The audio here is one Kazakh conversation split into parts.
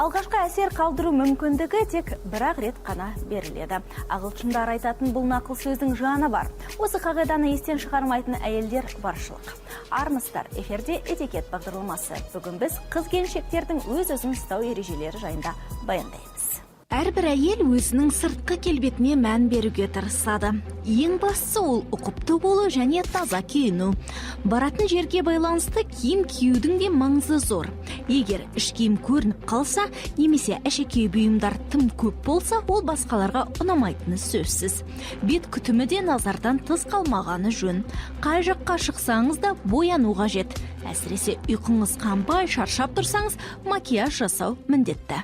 Алғашқы әсер қалдыру мүмкіндігі тек бір-ақ рет қана беріледі. Ағылшындар айтатын бұл нақыл сөздің жаны бар. Осы қағиданы естен шығармайтын әйелдер баршылық. Армысыздар, эфирде этикет бағдарламасы. Бүгін біз қыз-келіншектердің өз-өзін ұстау ережелері жайында баяндаймыз. Әрбір әйел өзінің сыртқы келбетіне мән беруге тырысады. Ең бастысы ол ұқыпты болу және таза киіну. Баратын жерге байланысты киім киюдің де маңызы зор. Егер іш киім көрініп қалса, немесе әшекей бұйымдар тым көп болса, ол басқаларға ұнамайтыны сөзсіз. Бет күтімі де назардан тыс қалмағаны жөн. Қай жаққа шықсаңыз да бояну қажет. Әсіресе ұйқыңыз қанбай шаршап тұрсаңыз, макияж жасау міндетті.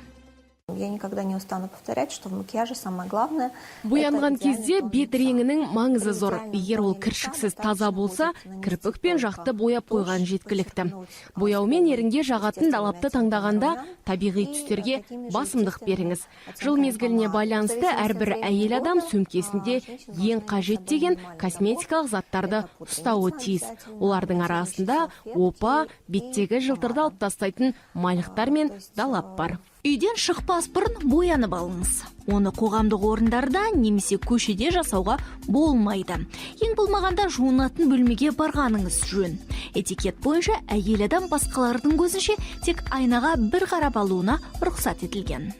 Я никогда не устану повторять, что в макияже самое главное. Боянған кезде бет реңінің маңызы зор. Егер ол кіршіксіз таза болса, кірпік пен жақты бояп қойған жеткілікті. Бояумен ерінге жағатын далапты таңдағанда табиғи түстерге басымдық беріңіз. Жыл мезгіліне байланысты әрбір әйел адам сөмкесінде ең қажет деген косметикалық заттарды ұстауы тиіс. Олардың арасында опа, беттегі жылтырды алып тастайтын майлықтар мен далап бар. Үйден шықпас бұрын боянып алыңыз. Оны қоғамдық орындарда немесе көшеде жасауға болмайды. Ең болмағанда жуынатын бөлмеге барғаныңыз жөн. Этикет бойынша әйел адам басқалардың көзінше тек айнаға бір қарап алуына рұқсат етілген.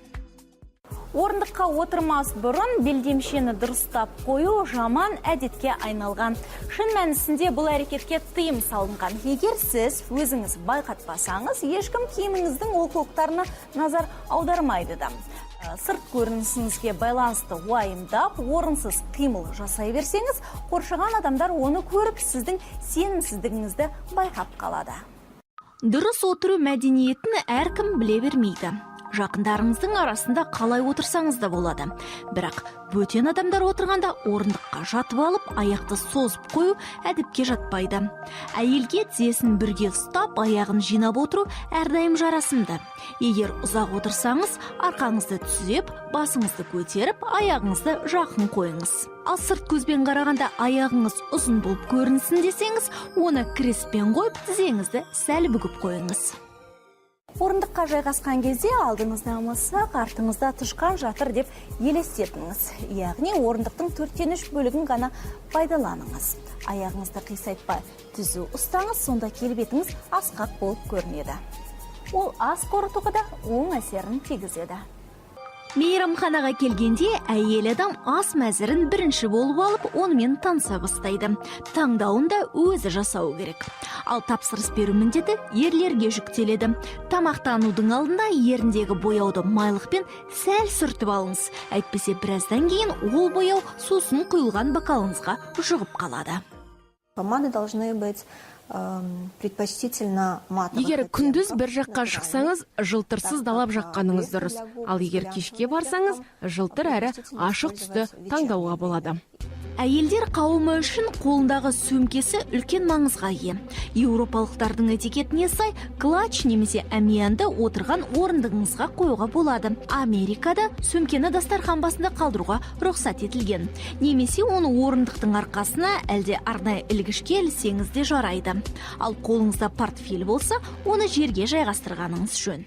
Орындыққа отырмас бұрын белдемшені дұрыстап қою жаман әдетке айналған. Шын мәнісінде бұл әрекетке тыйым салынған. Егер сіз өзіңіз байқатпасаңыз, ешкім киіміңіздің олқылықтарына назар аудармайды да. Сырт көрінісіңізге байланысты уайымдап, орынсыз қимыл жасай берсеңіз, қоршаған адамдар оны көріп, сіздің сенімсіздігіңізді байқап қалады. Дұрыс отыру мәдениетін әркім біле бермейді. Жақындарыңыздың арасында қалай отырсаңыз да болады. Бірақ бөтен адамдар отырғанда орындыққа жатып алып, аяқты созып қою әдепке жатпайды. Әйелге тізесін бірге ұстап, аяғын жинап отыру әрдайым жарасымды. Егер ұзақ отырсаңыз, арқаңызды түзеп, басыңызды көтеріп, аяғыңызды жақын қойыңыз. Ал сырт көзбен қарағанда аяғыңыз ұзын болып көрінсін десеңіз, оны креспен қойып, тізеңізді сәл бүгіп қойыңыз. Орындыққа жайғасқан кезде алдыңызда мысық, артыңызда тышқан жатыр деп елестетіңіз. Яғни орындықтың 4/3 бөлігін ғана пайдаланыңыз. Аяғыңызды қисайтпай түзу ұстаңыз, сонда келбетіңіз асқақ болып көрінеді. Ол ас қорытуға да оң әсерін тигізеді. Мейрамханаға келгенде әйел адам ас мәзірін бірінші болып алып, онымен таныса бастайды. Таңдауын да өзі жасау керек. Ал тапсырыс беру міндеті ерлерге жүктеледі. Тамақтанудың алдында еріндегі бояуды майлықпен сәл сүртіп алыңыз. Әйтпесе біраздан кейін ол бояу сусын құйылған бокалыңызға жұғып қалады. Помады должны быть предпочтительно матовых. Егер күндіз бір жаққа шықсаңыз, жылтырсыз далап жаққаныңыз дұрыс. Ал егер кешке барсаңыз, жылтыр әрі ашық түсті таңдауға болады. Әйелдер қауымы үшін қолындағы сөмкесі үлкен маңызға ие. Еуропалықтардың этикетіне сай клатч немесе әмиянды отырған орындығыңызға қоюға болады. Америкада сөмкені дастархан басында қалдыруға рұқсат етілген. Немесе оны орындықтың арқасына әлде арнайы ілгішке ілсеңіз де жарайды. Ал қолыңызда портфель болса, оны жерге жайғастырғаныңыз жөн.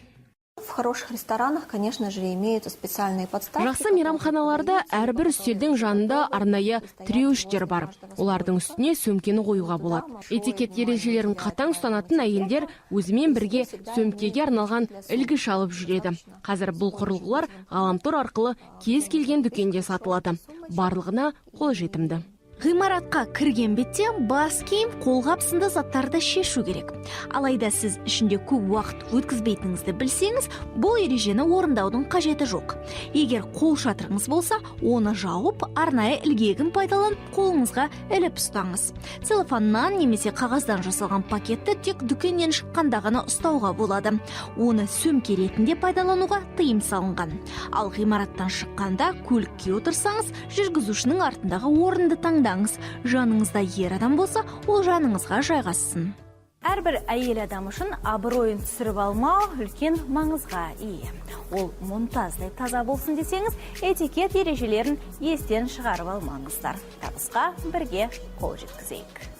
В хороших ресторанах, конечно же, имеются специальные подставки. Жақсы мейрамханаларда әрбір үстелдің жанында арнайы тіреуіштер бар. Олардың үстіне сөмкені қоюға болады. Этикет ережелерін қатаң ұстанатын әйелдер өзімен бірге сөмкеге арналған ілгіш алып жүреді. Қазір бұл құрылғылар ғаламтор арқылы кез келген дүкенде сатылады. Барлығына қолжетімді. Ғимаратқа кірген бетте бас киім, қолғап сынды заттарды шешу керек. Алайда сіз ішінде көп уақыт өткізбейтініңізді білсеңіз, бұл ережені орындаудың қажеті жоқ. Егер қол шатырыңыз болса, оны жауып, арнайы ілгегін пайдаланып, қолыңызға іліп ұстаңыз. Целлофаннан немесе қағаздан жасалған пакетті тек дүкеннен шыққанда ғана ұстауға болады. Оны сөмке ретінде пайдалануға тыйым салынған. Ал ғимараттан шыққанда көлікке отырсаңыз, жүргізушінің артындағы орынды таңдаңыз. Жаныңызда ер адам болса, ол жаныңызға жайғассын. Әрбір әйел адам үшін абыройын түсіріп алмау үлкен маңызға ие. Ол мұнтаздай таза болсын десеңіз, этикет ережелерін естен шығарып алмаңыздар. Табысқа бірге қол жеткізейік.